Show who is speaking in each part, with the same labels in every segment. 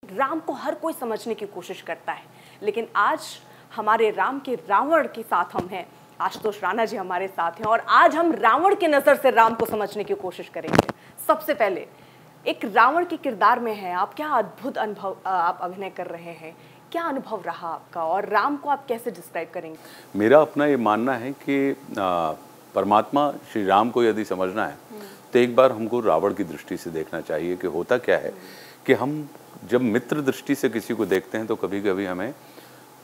Speaker 1: राम को हर कोई समझने की कोशिश करता है, लेकिन आज हमारे राम के रावण के साथ हम हैं। आशुतोष राणा जी हमारे साथ हैं और आज हम रावण की नज़र से राम को समझने की कोशिश करेंगे। सबसे पहले एक रावण के किरदार में है आप, क्या अद्भुत अनुभव आप अभिनय कर रहे हैं, क्या अनुभव रहा आपका और राम को आप कैसे डिस्क्राइब करेंगे?
Speaker 2: मेरा अपना ये मानना है कि परमात्मा श्री राम को यदि समझना है तो एक बार हमको रावण की दृष्टि से देखना चाहिए कि होता क्या है कि हम जब मित्र दृष्टि से किसी को देखते हैं तो कभी कभी हमें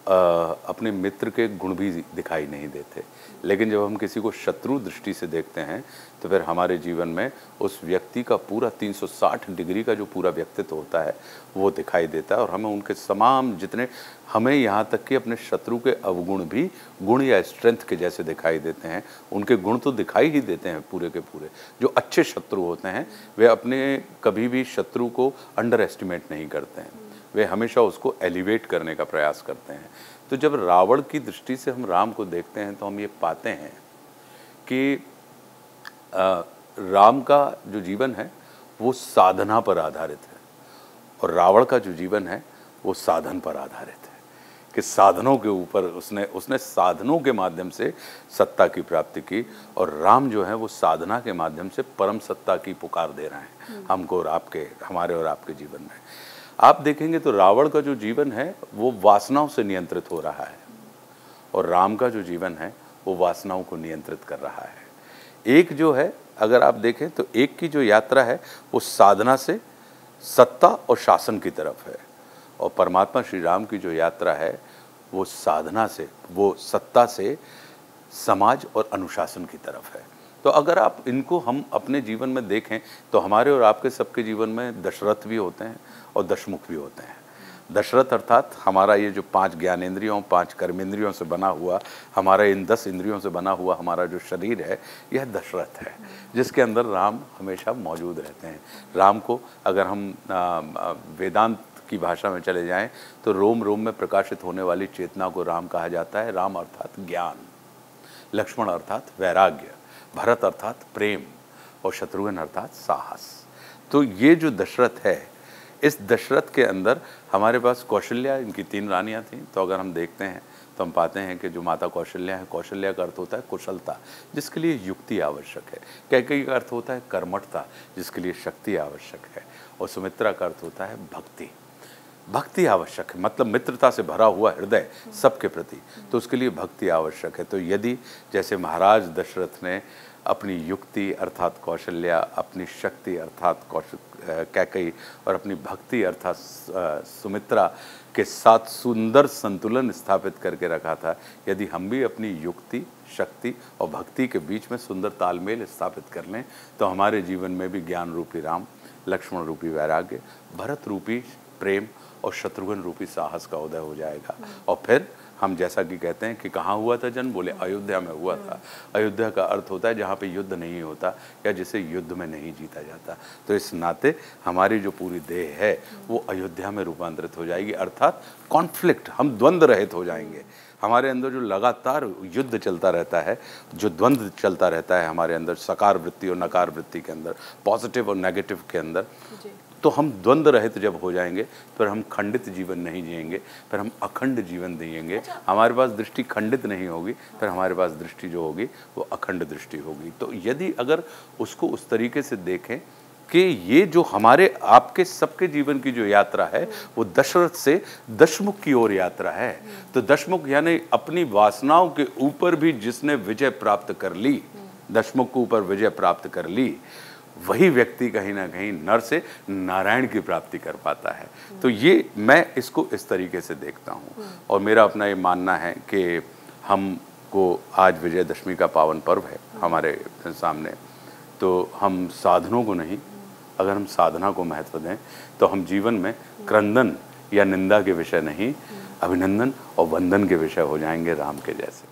Speaker 2: अपने मित्र के गुण भी दिखाई नहीं देते, लेकिन जब हम किसी को शत्रु दृष्टि से देखते हैं तो फिर हमारे जीवन में उस व्यक्ति का पूरा 360 डिग्री का जो पूरा व्यक्तित्व होता है वो दिखाई देता है और हमें उनके तमाम जितने हमें यहाँ तक कि अपने शत्रु के अवगुण भी गुण या स्ट्रेंथ के जैसे दिखाई देते हैं। उनके गुण तो दिखाई ही देते हैं पूरे के पूरे। जो अच्छे शत्रु होते हैं वे अपने कभी भी शत्रु को अंडर एस्टिमेट नहीं करते हैं, वे हमेशा उसको एलिवेट करने का प्रयास करते हैं। तो जब रावण की दृष्टि से हम राम को देखते हैं तो हम ये पाते हैं कि राम का जो जीवन है वो साधना पर आधारित है और रावण का जो जीवन है वो साधन पर आधारित है कि साधनों के ऊपर उसने साधनों के माध्यम से सत्ता की प्राप्ति की और राम जो है वो साधना के माध्यम से परम सत्ता की पुकार दे रहे हैं हमको और आपके, हमारे और आपके जीवन में। आप देखेंगे तो रावण का जो जीवन है वो वासनाओं से नियंत्रित हो रहा है और राम का जो जीवन है वो वासनाओं को नियंत्रित कर रहा है। एक जो है अगर आप देखें तो एक की जो यात्रा है वो साधना से सत्ता और शासन की तरफ है और परमात्मा श्री राम की जो यात्रा है वो साधना से, वो सत्ता से समाज और अनुशासन की तरफ है। तो अगर आप इनको हम अपने जीवन में देखें तो हमारे और आपके सबके जीवन में दशरथ भी होते हैं और दशमुख भी होते हैं। दशरथ अर्थात हमारा ये जो 5 ज्ञानेंद्रियों 5 कर्मेंद्रियों से बना हुआ, हमारा इन 10 इंद्रियों से बना हुआ हमारा जो शरीर है यह दशरथ है जिसके अंदर राम हमेशा मौजूद रहते हैं। राम को अगर हम वेदांत की भाषा में चले जाएं तो रोम रोम में प्रकाशित होने वाली चेतना को राम कहा जाता है। राम अर्थात ज्ञान, लक्ष्मण अर्थात वैराग्य, भरत अर्थात प्रेम और शत्रुघ्न अर्थात साहस। तो ये जो दशरथ है, इस दशरथ के अंदर हमारे पास कौशल्या, इनकी 3 रानियां थीं। तो अगर हम देखते हैं तो हम पाते हैं कि जो माता कौशल्या है, कौशल्या का अर्थ होता है कुशलता, जिसके लिए युक्ति आवश्यक है। कैकेयी का अर्थ होता है कर्मठता, जिसके लिए शक्ति आवश्यक है। और सुमित्रा का अर्थ होता है भक्ति, भक्ति आवश्यक है, मतलब मित्रता से भरा हुआ हृदय सबके प्रति, तो उसके लिए भक्ति आवश्यक है। तो यदि जैसे महाराज दशरथ ने अपनी युक्ति अर्थात कौशल्या, अपनी शक्ति अर्थात कैकेयी और अपनी भक्ति अर्थात सुमित्रा के साथ सुंदर संतुलन स्थापित करके रखा था, यदि हम भी अपनी युक्ति, शक्ति और भक्ति के बीच में सुंदर तालमेल स्थापित कर लें तो हमारे जीवन में भी ज्ञान रूपी राम, लक्ष्मण रूपी वैराग्य, भरत रूपी प्रेम और शत्रुघ्न रूपी साहस का उदय हो जाएगा। और फिर हम जैसा कि कहते हैं कि कहाँ हुआ था जन्म, बोले अयोध्या में हुआ था। अयोध्या का अर्थ होता है जहाँ पे युद्ध नहीं होता या जिसे युद्ध में नहीं जीता जाता। तो इस नाते हमारी जो पूरी देह है वो अयोध्या में रूपांतरित हो जाएगी, अर्थात कॉन्फ्लिक्ट, हम द्वंद्व रहित हो जाएंगे। हमारे अंदर जो लगातार युद्ध चलता रहता है, जो द्वंद्व चलता रहता है हमारे अंदर, सकार वृत्ति और नकार वृत्ति के अंदर, पॉजिटिव और नेगेटिव के अंदर, तो हम द्वंद्व रहित जब हो जाएंगे फिर हम खंडित जीवन नहीं जिएंगे, फिर हम अखंड जीवन जिएंगे। हमारे पास दृष्टि खंडित नहीं होगी, फिर हमारे पास दृष्टि जो होगी वो अखंड दृष्टि होगी। तो यदि अगर उसको उस तरीके से देखें कि ये जो हमारे आपके सबके जीवन की जो यात्रा है वो दशरथ से दशमुख की ओर यात्रा है। तो दशमुख यानी अपनी वासनाओं के ऊपर भी जिसने विजय प्राप्त कर ली, दशमुख के ऊपर विजय प्राप्त कर ली, वही व्यक्ति कहीं ना कहीं नर से नारायण की प्राप्ति कर पाता है। तो ये मैं इसको इस तरीके से देखता हूँ और मेरा अपना ये मानना है कि हमको आज विजयदशमी का पावन पर्व है हमारे सामने, तो हम साधनों को नहीं, अगर हम साधना को महत्व दें तो हम जीवन में क्रंदन या निंदा के विषय नहीं, अभिनंदन और वंदन के विषय हो जाएंगे राम के जैसे।